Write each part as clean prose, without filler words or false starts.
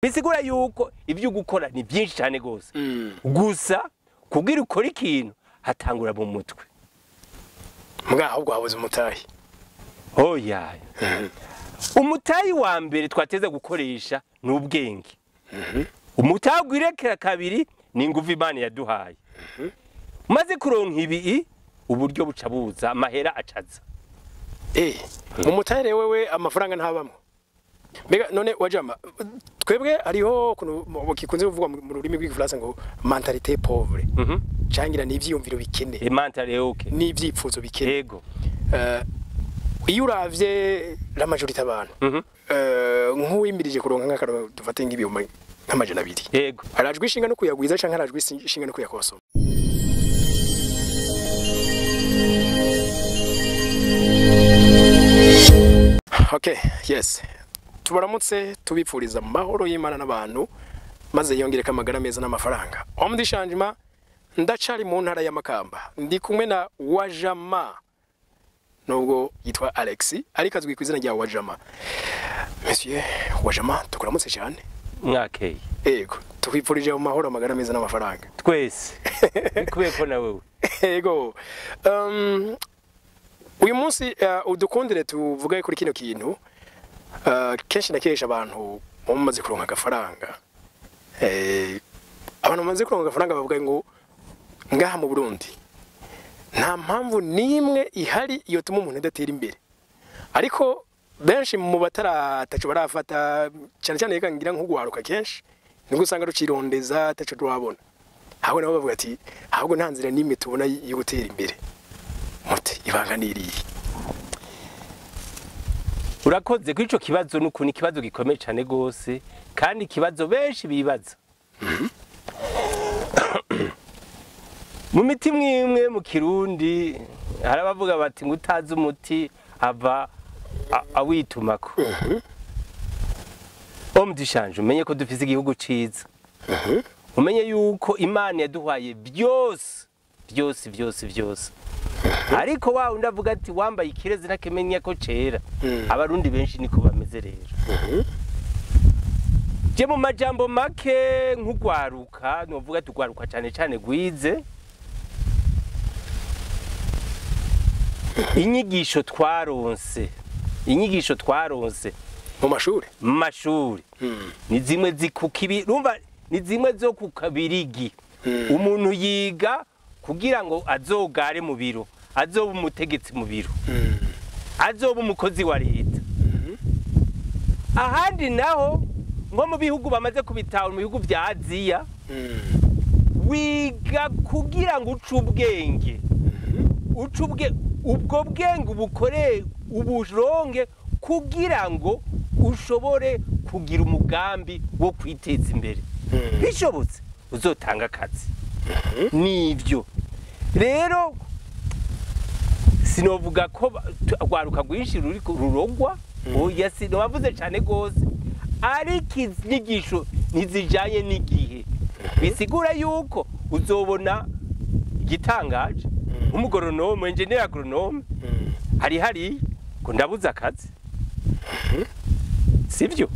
bisigura yuko ivyo gukora ni byinshi cyane gose gusa kugira ukora ikintu hatangura mu mutwe mbwa ahubwo habuze umutayi oya umutayi wa mbere twateze gukoresha n'ubwenge umutayi gwirekera kabiri ni ingufu Imana yaduhaye maze kuronka ibi uburyo buca buza amahera acaza umutayi wewe amafaranga ntabamwe mbega none wajama twebwe ariho kikunze kuvuga mu rurimi rw'igifaransa ngo mentalité pauvre cangira n'ivyiyumviro bikene mentalité okay n'ivyipfuzo bikene yego iyo uravye la majorité abantu nk'uwimirije kuronka nk'akaro dufate nk'ibiyuma nk'amajana 2 yego arajwe ishinga no kuyagwiza canke arajwe ishinga no kuyakosoma okay yes tubaramutse tubipfuriza amahoro y'Imana n'abantu maze yongereka amagara meza n'amafaranga omdishanjima ndacari mu ntara ya Makamba ndi kumwe na Wajama nubwo yitwa Alexi ariko azwi ku izina rya Wajama. Monsieur Wajama tukuramutse cyane mwakeye yego tukwipfurije mu mahoro amagara meza n'amafaranga twese bikuye ko na wewe yego uyu munsi udukundire tuvuga kuri kino kintu kenshi na kenshi abantu bamaze kuronka agafaranga abantu bamaze kuronka agafaranga bavuga ngo ngaha mu Burundi nta mpamvu nimwe ihari yotuma umuntu adatera imbere ariko benshi mu bataratacu barafata cyane cyane yekangira nk'ugwaruka kenshi nubwo usanga rucirondeza atacu rwabona aho nabo bavuga ati ahubwo nta nzira nimwe tubona yo gutera imbere muti ibanga niriye urakoze kuri ico kibazo n'ukuni kibazo gikomeye cyane gose kandi kibazo benshi bibaza mu miti mwimwe mu Kirundi harabavuga bati ngo utazi umuti ava awitumako omdishanje umenye ko dufise igihugu ciza umenye yuko Imana yaduhaye byose ariko wa undavuga ati wambaye ikirezi nakemenya ko cera abarundi benshi niko bameze rero je mu majambo make nk'ugwaruka novuga tugwaruka cyane cyane gwize inyigisho twaronse mu mashuri ni zimwe zikukibi rumva ni zimwe zo kukabirigi umuntu yiga kugira ngo azogare mu biro azoba umutegetsi mu biro azoba umukozi wa leta ahandi naho nko mu bihugu bamaze kubitaho mu bihugu bya Aziya wiga kugira ngo ucubwenge ubwo bwenge ubukore uburonge kugira ngo ushobore kugira umugambi wo kwiteza imbere bishobotse uzotanga akazi nivyo rero sinovuga ko gwaruka gwinshi ruri rurogwa oya sinobavuze cyane gose ariko inyigisho ntizijanye n'igihe bisigura yuko uzobona gitangaje umugoronome engineer agronome hari ko ndabuza akazi sivyo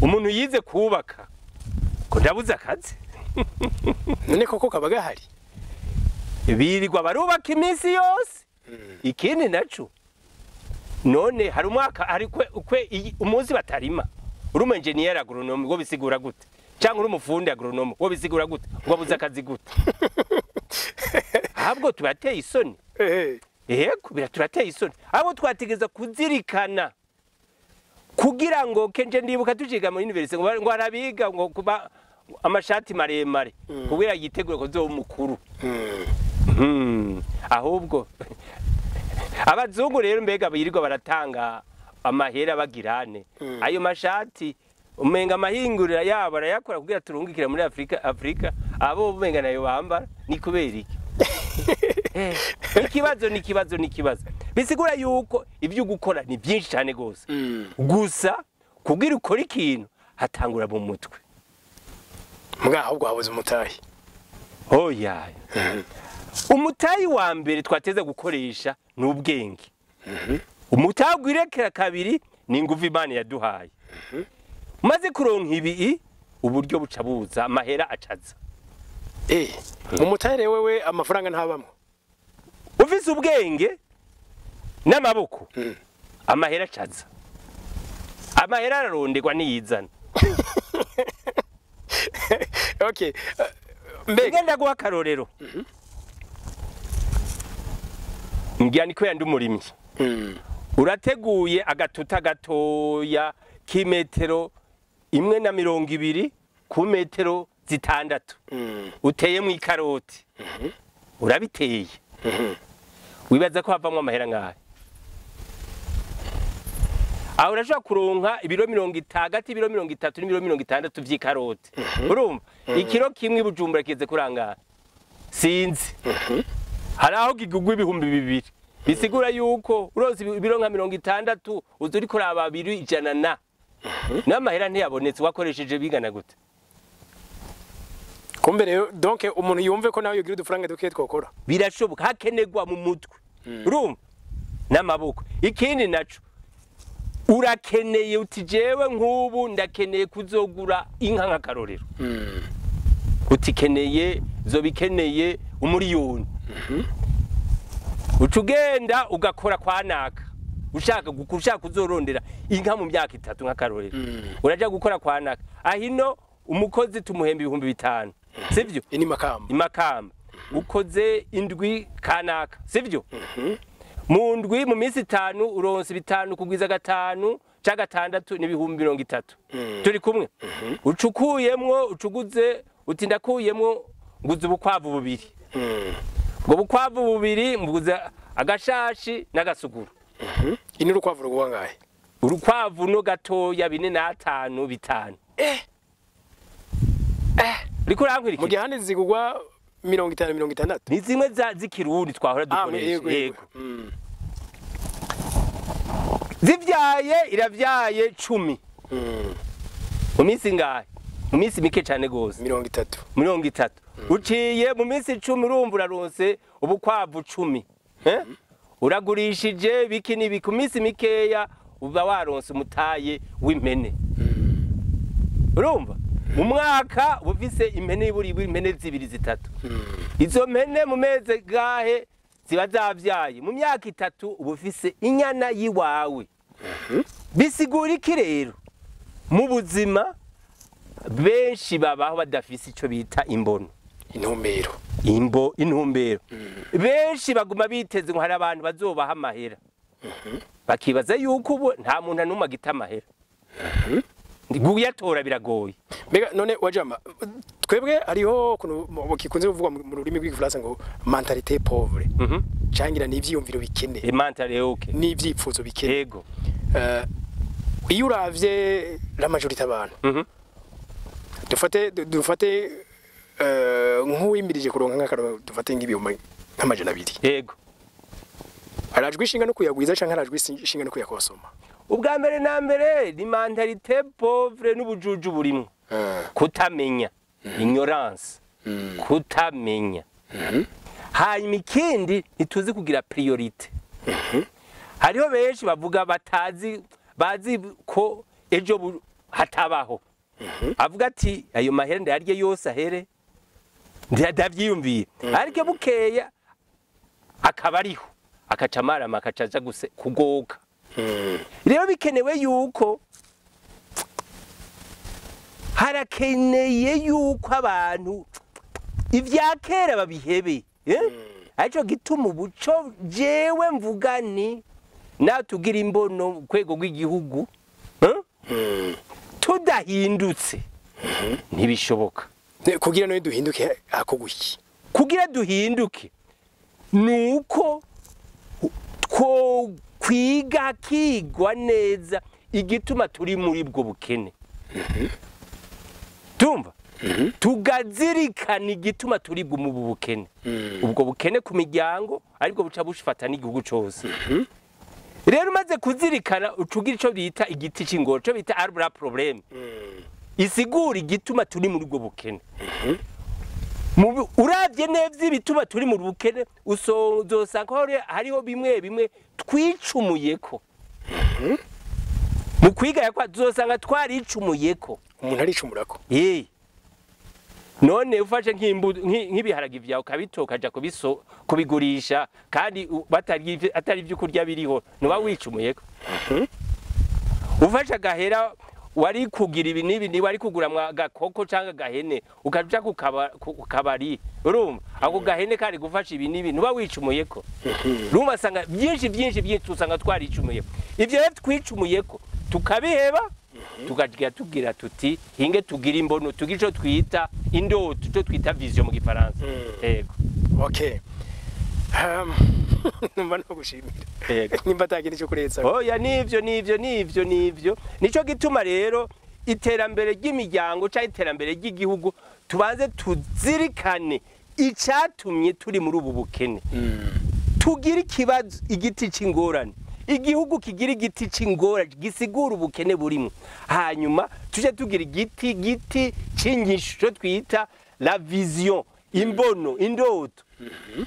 umuntu yize kubaka ko ndabuza akazi none koko kabaga hari birirwa barubaka iminsi yose ikindi naco none hari umwaka hari kwe umunsi batarima uri engineer agronome wo bisigura gute cyangwa uri umufundi agronome wo bisigura gute ngo buza akazi gute ahubwo tubateye isoni kubira turateye isoni abo twategeza kuzirikana kugira ngo kenje ndibuka tujiga mu university ngo arabiga ngo kuba amashati maremare kugira yitegure ko zo umukuru ahubwo abazungu rero mbega birirwa baratanga amahera bagirane ayo mashati umenga amahingurira yabo arayakora kugira turungikira muri Afrika abo umenga nayo bambara ni kubera iki ikibazo bisigura yuko ivyo gukora ni byinshi cyane gose gusa kugira ukora ikintu hatangura mu mutwe mbwa ahubwo habuze umutayi oya umutayi wa mbere twateze gukoresha n'ubwenge umutayi gwirekera kabiri ni ingufu Imana yaduhaye maze kuronka ibi uburyo buca buza amahera acaza umutare wewe amafaranga ntabamwe ufise ubwenge n'amaboko amahera acaza amahera araronderwa niyizana okay mbega ndaguha akarorero ngira niko yandi umurimyi urateguye agatuta gatoya k'imetero 1.20 ku metero 6 uteye mu ikaroti urabiteye wibaza ko havamwe amahera ngahe aho urashobora kuronka ibiro 50 hagati ibiro 30 n'ibiro 60 vy'ikaroti urumva ikiro kimwe Bujumbura kize kurangara sinzi haraho gigugwa ibihumbi 2 bisigura yuko uroze ibiro nka 60 uzuri kuraba 200 n'amahera ntiyabonetse wakoresheje bigana gute kumbe rero donc umuntu yumve ko nawe yogira udufaranga duke twokora birashoboka hakenegwa mu mutwe urumva n'amaboko ikindi naco urakeneye uti jewe nk'ubu ndakeneye kuzogura inka nk'akarorero utikeneye zo bikeneye umuriyoni ucugenda ugakora kwa naka ushaka kuzorondera inka mu myaka 3 nk'akarorero uraja gukora kwa naka ahino umukozi tumuhemba 5,000 sivyo imakamba ukoze indwi kanaka sivyo mu ndwi mu minsi 5 uronse 5 kugwiza 5 ca 6 n'ibihumbi 30 turi kumwe ucukuyemwo ucuguze uti ndakuyemwo nguze ubukwavu bubiri ubwo bukwavu bubiri mbuze agashashi n'agasuguru ini urukwavu ruguha ngahe urukwavu no gatoya 4 5 riko rankwiriki mu gihande zigugwa 50 ni zimwe z'ikirundi twahora dukoresha yego zivyaye iravyaye 10 mu minsi ngahe mu minsi mike cyane gose 30 uciye mu minsi 10 urumva uraronse ubukwavu 10 uragurishije bikini ku minsi mikeya uba waronse umutaye w'impene urumva umwaka bufise impene iburi impene 2 3 izo mpene mu meze gahe ziba zavyaye mu myaka 3 ubufise inyana yiwawe bisigura iki rero mu buzima benshi babaho badafise ico bita imbono intumbero benshi baguma biteze ngo hari abantu bazobaha amahera bakibaza yuko ubu nta muntu anuma agita amahera guyatora biragoye mbega none wajama twebwe ariho kikunze kuvuga mu rurimi rw'igifaransa ngo mentalité pauvre cangira n'ivyiyumviro bikene mentalité okay n'ivyipfuzo bikene yego iyo uravye la majorité abantu dufate nk'uwimirije kuronka nk'akaro dufate nk'ibihumbi nk'amajana 2 yego arajwe ishinga no kuyagwiza canke arajwe ishinga no kuyakosoma ubwa mbere na mbere ni mentalité pauvre n'ubujuju burimo kutamenya ignorance kutamenya hanyuma ikindi ntituzi kugira priorité hariho benshi bavuga bazi ko ejo hatabaho avuga ati ayo mahera ndayarye yose ahere ndavyiyumviye ariko bukeya akaba ariho akacamara makacaza kugoka rero bikenewe yuko harakeneye yuko abantu ivyakera babihebe ariko gituma ubuco jewe mvuga ni natugira imbono kwego rw'igihugu tudahindutse ntibishoboka kugira no duhinduke akoguki kugira duhinduke nuko two kwiga kigwa neza igituma turi muri bwo bukene tumva tugazirikana igituma turi mu bukene ubwo bukene ku miryango ariko buca bushifata n'igihugu cyose rero maze kuzirikana ucugira ico bita igiti c'ingoro cyo bita arbre problème isigura igituma turi muri bwo bukene uravye neza ibituma turi mu bukene uzosanga hariho bimwe twicumuyeko mu kwiga yakwa tuzosanga twaricumuyeko umuntu aricumurako none ufashe nk'ibiharage vyawe ukabitoka aja kubigurisha kandi atari ivyo kurya biriho nuba wicumuyeko ufashe agahera wari kugira ibi nibi wari kugura mwa gakoko canke gahene ukaja kukabari urumva ako gahene kari gufasha ibi nibi nuba wicumuyeko urumva sanga byinshi tusanga twaricumuyeko ivyo rero twicumuyeko tukabiheba tukagira tugira tuti hinge tugira imbono tugico twita indoto cyo twita vision mu gifaransa yego okay numva no gushimira nimba tagira cyo kuretsa oya nivyo nico gituma rero iterambere ry'imiryango cyangwa iterambere ry'igihugu tubanze tuzirikane icatumye turi muri ubu bukene tugira ikibazo igiti c'ingorane igihugu kigira igiti c'ingorane gisigura ubukene burimo hanyuma tuje tugira igiti c'inyishu cyo twita la vision imbono indoto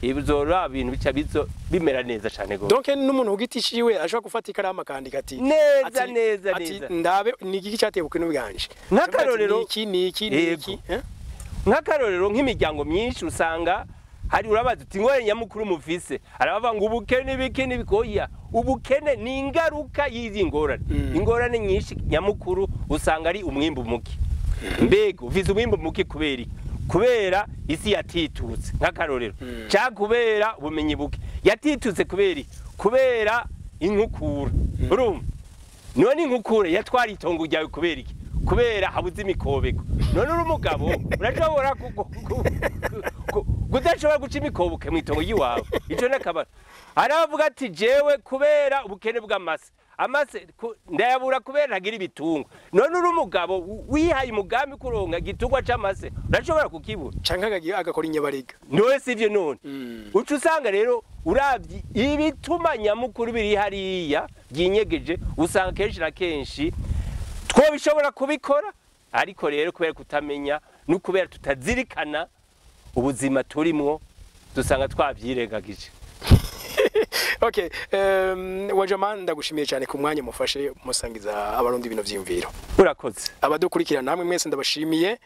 ibizora bintu bica bimera neza cyane go donc n'umuntu ugiti ciwe ashobora gufata ikarama kandi gati neza ndabe ni igiki cyateye ubukene bwanje nk'akarorero iki nk'akarorero nk'imiryango myinshi usanga hari urabaza uti ngore nyamukuru mufise arabava ngo ubukene bikene bikoya ubukene ni ingaruka y'izi ngorane ingorane nyinshi nyamukuru usanga ari umwimbu muke mbega uvize umwimbu muke kubera isi yatitutse nk'akarorero ca kubera ubumenyi buke yatitutse kubera inkukura urumva none inkukura yatwara itongo ryawe kubera habuze imikobeko none uri umugabo urashobora kudashobora guca imikoboke mu itongo ry'iwawe ico nakabara aravuga ati jewe kubera ubukene bw'amase ndayabura kubera ntagira ibitungo none uri umugabo wihaye umugambi kuronka igitungwa c'amase urashobora kukibura canke agakora inyabarega none sivyo none uca usanga rero uravye ibituma nyamukuru biri hariya byinyegeje usanga kenshi na kenshi twobishobora kubikora ariko rero kubera kutamenya no kubera tutazirikana ubuzima turimwo dusanga twavyirengagije okay wajama ndagushimiye cyane ku mwanya mufashe musangiza abarundi ibintu vyimviro urakoze abadukurikira namwe mwese ndabashimiye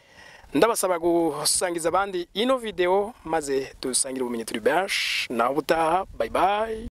ndabasaba gusangiza abandi ino video maze dusangira ubumenyi turi benshi naho butaha bye bye